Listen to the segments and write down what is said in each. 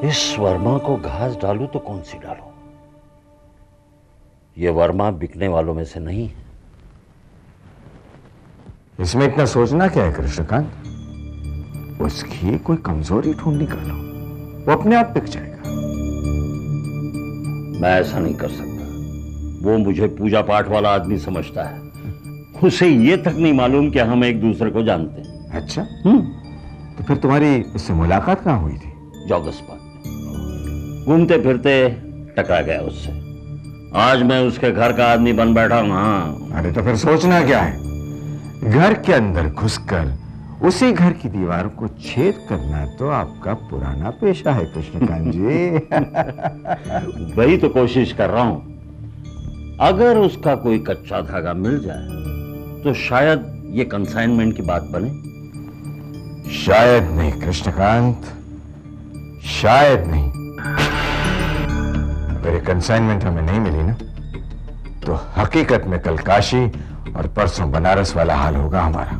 इस वर्मा को घास डालूं तो कौन सी डालूं? ये वर्मा बिकने वालों में से नहीं है। इसमें इतना सोचना क्या है कृष्णकांत? उसकी कोई कमजोरी ढूंढ निकालो, वो अपने आप बिक जाएगा। मैं ऐसा नहीं कर सकता। वो मुझे पूजा पाठ वाला आदमी समझता है। उसे ये तक नहीं मालूम कि हम एक दूसरे को जानते हैं। अच्छा, तो फिर तुम्हारी उससे मुलाकात कहां हुई थी? जॉगर्स पार्क में घूमते फिरते टकरा गया उससे। आज मैं उसके घर का आदमी बन बैठा हूं। हाँ। अरे तो फिर सोचना क्या है? घर के अंदर घुसकर उसी घर की दीवारों को छेद करना तो आपका पुराना पेशा है कृष्णकांत जी। वही तो कोशिश कर रहा हूं। अगर उसका कोई कच्चा धागा मिल जाए तो शायद ये कंसाइनमेंट की बात बने। शायद नहीं कृष्णकांत, शायद नहीं। अगर ये कंसाइनमेंट हमें नहीं मिली ना, तो हकीकत में कल काशी और परसों बनारस वाला हाल होगा हमारा।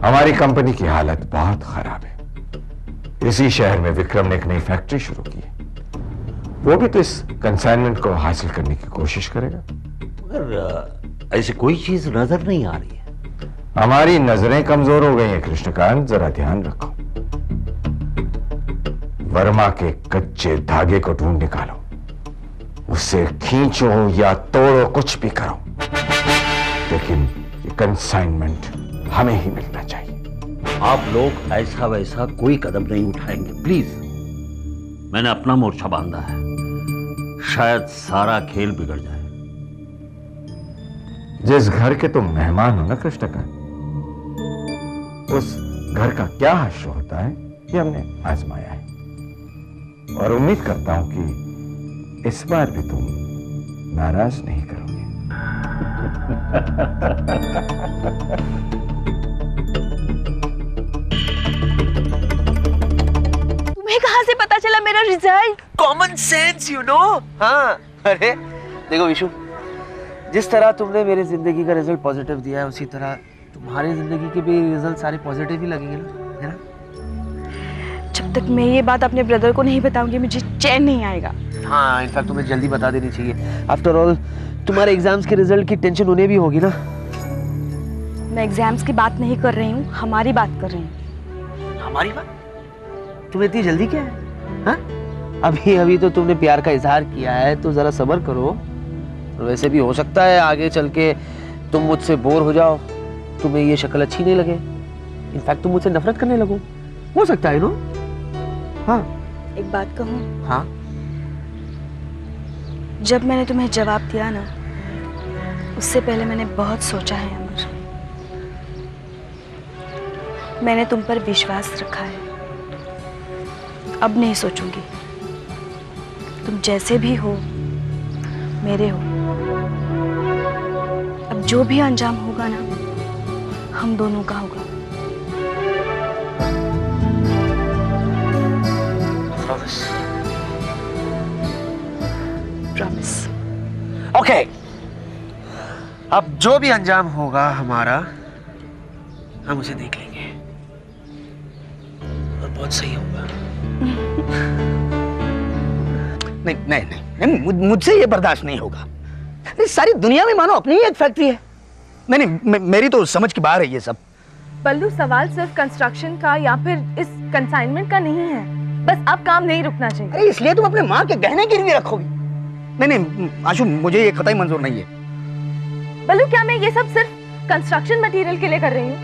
हमारी कंपनी की हालत बहुत खराब है। इसी शहर में विक्रम ने एक नई फैक्ट्री शुरू की है। वो भी तो इस कंसाइनमेंट को हासिल करने की कोशिश करेगा। मगर ऐसी कोई चीज नजर नहीं आ रही है। हमारी नजरें कमजोर हो गई हैं कृष्णकांत, जरा ध्यान रखो। वर्मा के कच्चे धागे को ढूंढ निकालो, उसे खींचो या तोड़ो, कुछ भी करो, लेकिन ये कंसाइनमेंट हमें ही मिलना चाहिए। आप लोग ऐसा वैसा कोई कदम नहीं उठाएंगे, प्लीज। मैंने अपना मोर्चा बांधा है। शायद सारा खेल बिगड़ जाए। जिस घर के तुम मेहमान हो ना कृष्णकांत, उस घर का क्या हश्र होता है ये हमने आजमाया है, और उम्मीद करता हूं कि इस बार भी तुम नाराज नहीं करोगे। तुम्हें कहां से पता चला मेरा result? Common sense you know. हाँ, अरे देखो विशु, जिस तरह तुमने मेरी जिंदगी का रिजल्ट पॉजिटिव दिया है, उसी तरह तुम्हारी जिंदगी के भी रिजल्ट सारे पॉजिटिव ही लगेंगे ना, है ना? जब तक मैं ये बात अपने ब्रदर को नहीं बताऊंगी मुझे चैन नहीं आएगा। हाँ, इनफैक्ट तुम्हें जल्दी बता देनी चाहिए। आफ्टर ऑल तुम्हारे एग्जाम्स के रिजल्ट की टेंशन उन्हें भी होगी ना। मैं एग्जाम्स की बात नहीं कर रही हूँ, हमारी बात कर रही हूँ। हमारी बात? तुम्हें इतनी जल्दी क्या है? हाँ? अभी अभी तो तुमने प्यार का इजहार किया है, तो जरा सब्र करो। वैसे भी हो सकता है आगे चल के तुम मुझसे बोर हो जाओ, तुम्हें ये शक्ल अच्छी नहीं लगे, इनफैक्ट तुम मुझसे नफरत करने लगो। हो सकता है नो? हाँ। एक बात कहूँ? हाँ। जब मैंने तुम्हें जवाब दिया ना, उससे पहले मैंने बहुत सोचा है अमर। मैंने तुम पर विश्वास रखा है। अब नहीं सोचूंगी। तुम जैसे भी हो मेरे हो। अब जो भी अंजाम होगा ना, हम दोनों का होगा। प्रॉमिस? प्रॉमिस। ओके, अब जो भी अंजाम होगा हमारा, हम उसे देख लेंगे और बहुत सही होगा। नहीं नहीं नहीं, नहीं मुझसे ये बर्दाश्त नहीं होगा। नहीं, सारी दुनिया में मानो अपनी ही एक फैक्ट्री है। नहीं नहीं, मेरी तो समझ की बाहर है ये सब। बल्लू, सवाल सिर्फ कंस्ट्रक्शन का या फिर इस कंसाइनमेंट का नहीं है। बस अब काम नहीं रुकना चाहिए। अरे इसलिए तुम अपने माँ के गहने गिरवी रखोगी? नहीं नहीं आशु, मुझे ये कतई मंजूर नहीं है। बल्लू, क्या मैं ये सब सिर्फ कंस्ट्रक्शन मटेरियल के लिए कर रही हूँ?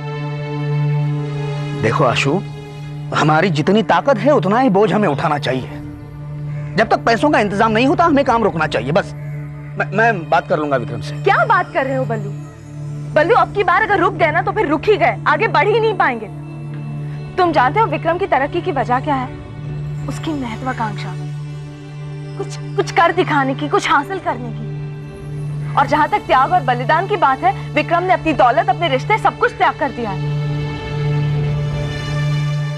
देखो आशु, हमारी जितनी ताकत है उतना ही बोझ हमें उठाना चाहिए। जब तक पैसों का इंतजाम नहीं होता हमें काम रोकना चाहिए। बस मैं बात कर लूंगा विक्रम से। क्या बात कर रहे हो बल्लू? बल्लू, अब की बार अगर रुक गए ना तो फिर रुक ही गए, आगे बढ़ ही नहीं पाएंगे। तुम जानते हो विक्रम की तरक्की की वजह क्या है? उसकी महत्वाकांक्षा, कुछ कर दिखाने की, कुछ हासिल करने की। और जहां तक त्याग और बलिदान की बात है, विक्रम ने अपनी दौलत, अपने रिश्ते, सब कुछ त्याग कर दिया है।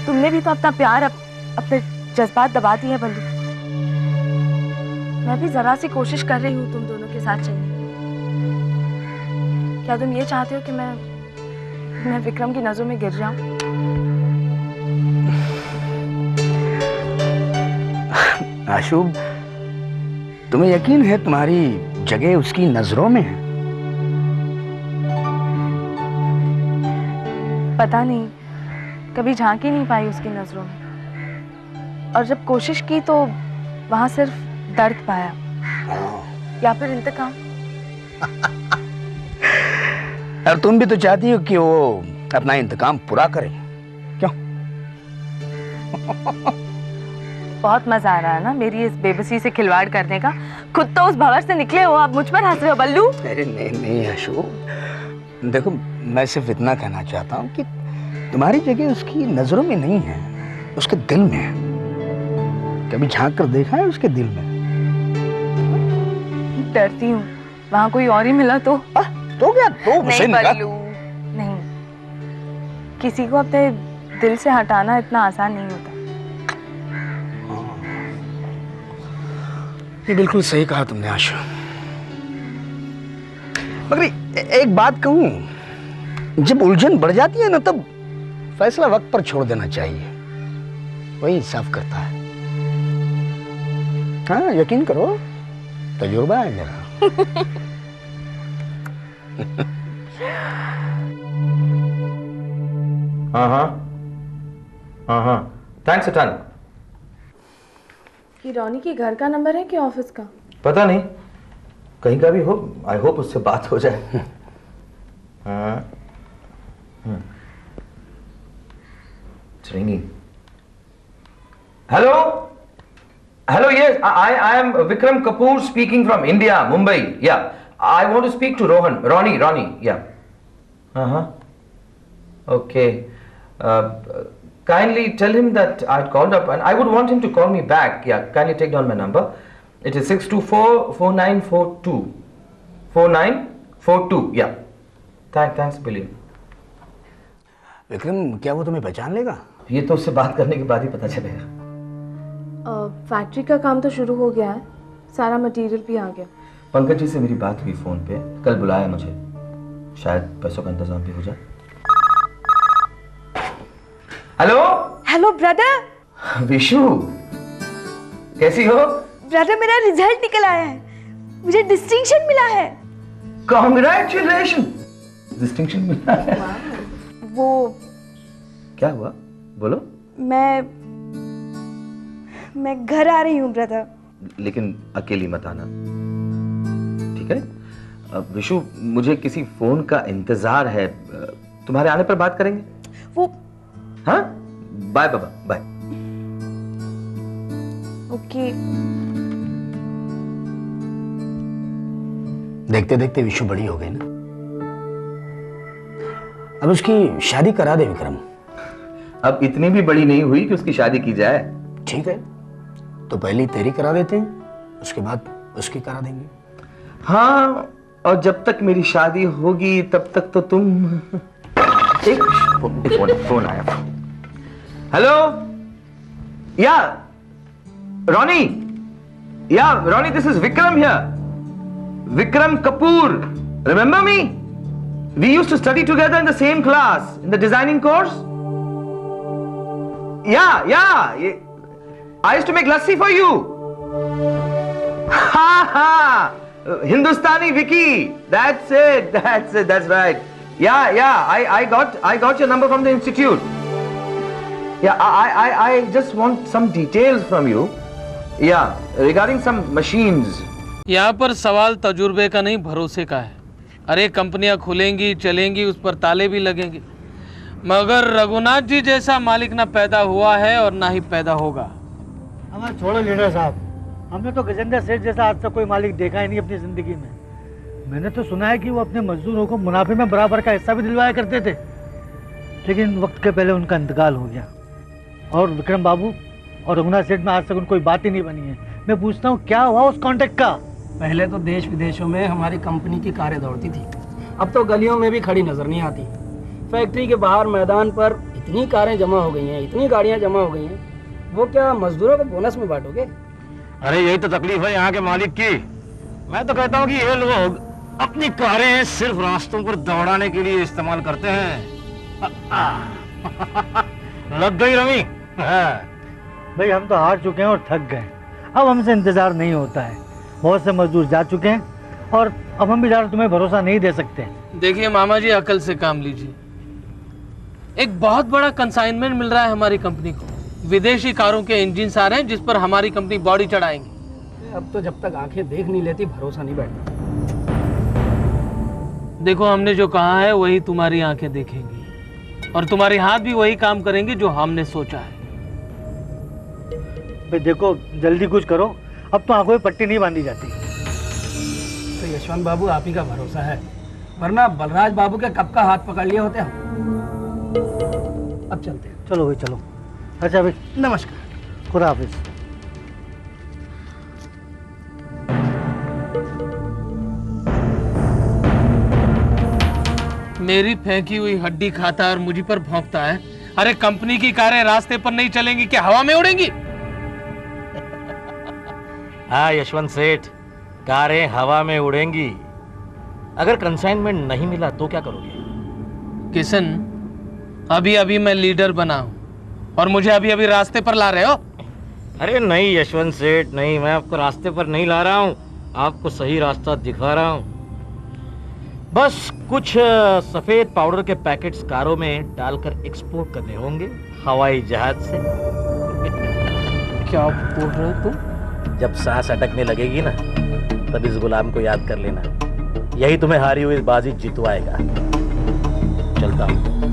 तुमने भी तो अपना प्यार, अपने जज्बात दबा दिए हैं बल्लू। मैं भी जरा सी कोशिश कर रही हूँ तुम दोनों के साथ चलने। क्या तुम ये चाहते हो कि मैं विक्रम की नजरों में गिर जाऊं? आशु, तुम्हें यकीन है तुम्हारी जगह उसकी नजरों में है? पता नहीं, कभी झांक ही नहीं पाई उसकी नजरों में, और जब कोशिश की तो वहां सिर्फ दर्द पाया या फिर इंतकाम। और तुम भी तो चाहती हो कि वो अपना इंतकाम पूरा करे, क्यों? बहुत मजा आ रहा है ना मेरी इस बेबसी से खिलवाड़ करने का। खुद तो उस भंवर से निकले हो, आप मुझ पर हंस रहे हो बल्लू। अरे नहीं नहीं आशु, देखो मैं सिर्फ इतना कहना चाहता हूँ कि तुम्हारी जगह उसकी नजरों में नहीं है, उसके दिल में है। कभी झांक कर देखा है उसके दिल में? डरती हूँ वहां कोई और ही मिला तो। तो क्या, तो नहीं बल्लू, नहीं, किसी को अपने दिल से हटाना इतना आसान नहीं होता। ये बिल्कुल सही कहा तुमने आशु। मगर एक बात कहूं, जब उलझन बढ़ जाती है ना, तब फैसला वक्त पर छोड़ देना चाहिए, वही इंसाफ करता है। हाँ यकीन करो, तजुर्बा है मेरा। हाँ, थैंक्स अ टन। कि रॉनी के घर का नंबर है कि ऑफिस का? पता नहीं, कहीं का भी हो। आई होप उससे बात हो जाए। हाँ, ringing. Hello hello, yes, I am Vikram Kapoor speaking from India, Mumbai. Yeah I want to speak to Ronnie. Yeah हाँ, okay. Kindly tell him that I had called up and I would want him to call me back. Yeah, kindly take down my number. It is 624-4942. 4942. Yeah. Thanks, Billy. Vikram, क्या वो तुम्हें पहचान लेगा? ये तो उससे बात करने के बाद ही पता चलेगा। फैक्ट्री का काम तो शुरू हो गया है, सारा मटेरियल भी आ गया। पंकज जी से मेरी बात हुई फोन पे, कल बुलाया मुझे, शायद पैसों का इंतजाम भी हो जाए। Hello brother. विशु, कैसी हो? ब्रदर, मेरा रिजल्ट निकल आया है, मुझे डिस्टिंक्शन मिला है। कांग्रेचुलेशन, डिस्टिंक्शन मिला है। वो क्या हुआ, बोलो। मैं घर आ रही हूँ ब्रदर। लेकिन अकेली मत आना, ठीक है? विशु, मुझे किसी फोन का इंतजार है, तुम्हारे आने पर बात करेंगे। वो हाँ, बाय बाबा, बाय। ओके। देखते देखते विशु बड़ी हो गई ना, अब उसकी शादी करा दे विक्रम। अब इतनी भी बड़ी नहीं हुई कि उसकी शादी की जाए। ठीक है, तो पहले तेरी करा देते हैं, उसके बाद उसकी करा देंगे। हाँ, और जब तक मेरी शादी होगी तब तक तो तुम। एक फोन आया। Hello, yeah Ronnie, this is Vikram here, Vikram Kapoor. Remember me? We used to study together in the same class in the designing course. I used to make lassi for you. Hindustani Vicky. That's it. That's right. Yeah. I got your number from the institute. Yeah, I just want some details from you. Yeah, regarding some machines. यहाँ पर सवाल तजुर्बे का नहीं, भरोसे का है। अरे कंपनियां खुलेंगी, चलेंगी, उस पर ताले भी लगेंगे, मगर रघुनाथ जी जैसा मालिक ना पैदा हुआ है और ना ही पैदा होगा। हमारा छोड़ो लीडर साहब, हमने तो गजेंद्र सेठ जैसा आज तक कोई मालिक देखा ही नहीं अपनी जिंदगी में। मैंने तो सुना है कि वो अपने मजदूरों को मुनाफे में बराबर का हिस्सा भी दिलवाया करते थे, लेकिन वक्त के पहले उनका इंतकाल हो गया। और विक्रम बाबू और रघुनाथ सेठ में आज तक उनकी कोई बात ही नहीं बनी है। मैं पूछता हूँ क्या हुआ उस कॉन्ट्रैक्ट का? पहले तो देश विदेशों में हमारी कंपनी की कारें दौड़ती थी, अब तो गलियों में भी खड़ी नजर नहीं आती। फैक्ट्री के बाहर मैदान पर इतनी कारें जमा हो गई हैं, इतनी गाड़ियां जमा हो गई हैं, वो क्या मजदूरों को बोनस में बांटोगे? अरे यही तो तकलीफ है यहाँ के मालिक की। मैं तो कहता हूँ कि ये लोग अपनी कारें सिर्फ रास्तों पर दौड़ाने के लिए इस्तेमाल करते हैं। लग गई रमी। भाई हम तो हार चुके हैं और थक गए, अब हमसे इंतजार नहीं होता है। बहुत से मजदूर जा चुके हैं और अब हम भी ज़्यादा तुम्हें भरोसा नहीं दे सकते। देखिए मामा जी, अकल से काम लीजिए। एक बहुत बड़ा कंसाइनमेंट मिल रहा है हमारी कंपनी को। विदेशी कारों के इंजन आ रहे हैं जिस पर हमारी कंपनी बॉडी चढ़ाएंगी। अब तो जब तक आंखें देख नहीं लेती भरोसा नहीं बैठता। देखो, हमने जो कहा है वही तुम्हारी आंखें देखेंगी और तुम्हारे हाथ भी वही काम करेंगे जो हमने सोचा है। भाई देखो, जल्दी कुछ करो, अब तो आंखों में पट्टी नहीं बांधी जाती। तो यशवंत बाबू आप ही का भरोसा है, वरना बलराज बाबू के कब का हाथ पकड़ लिए होते हम। अब चलते हैं। चलो भाई चलो। अच्छा भाई, नमस्कार। खुदा हाफिज। मेरी फेंकी हुई हड्डी खाता है और मुझी पर भौंकता है। अरे कंपनी की कारें रास्ते पर नहीं चलेंगी क्या हवा में उड़ेंगी? हाँ यशवंत सेठ, कारें हवा में उड़ेंगी। अगर कंसाइनमेंट नहीं मिला तो क्या करोगे? किशन, अभी अभी मैं लीडर बना हूं और मुझे अभी अभी रास्ते पर ला रहे हो? अरे नहीं यशवंत सेठ नहीं, मैं आपको रास्ते पर नहीं ला रहा हूं, आपको सही रास्ता दिखा रहा हूं। बस कुछ सफेद पाउडर के पैकेट्स कारों में डालकर एक्सपोर्ट करने होंगे हवाई जहाज से। क्या बोल रहे हो तुम? जब सांस अटकने लगेगी ना, तब इस गुलाम को याद कर लेना, यही तुम्हें हारी हुई बाजी जितवाएगा। चलता हूं।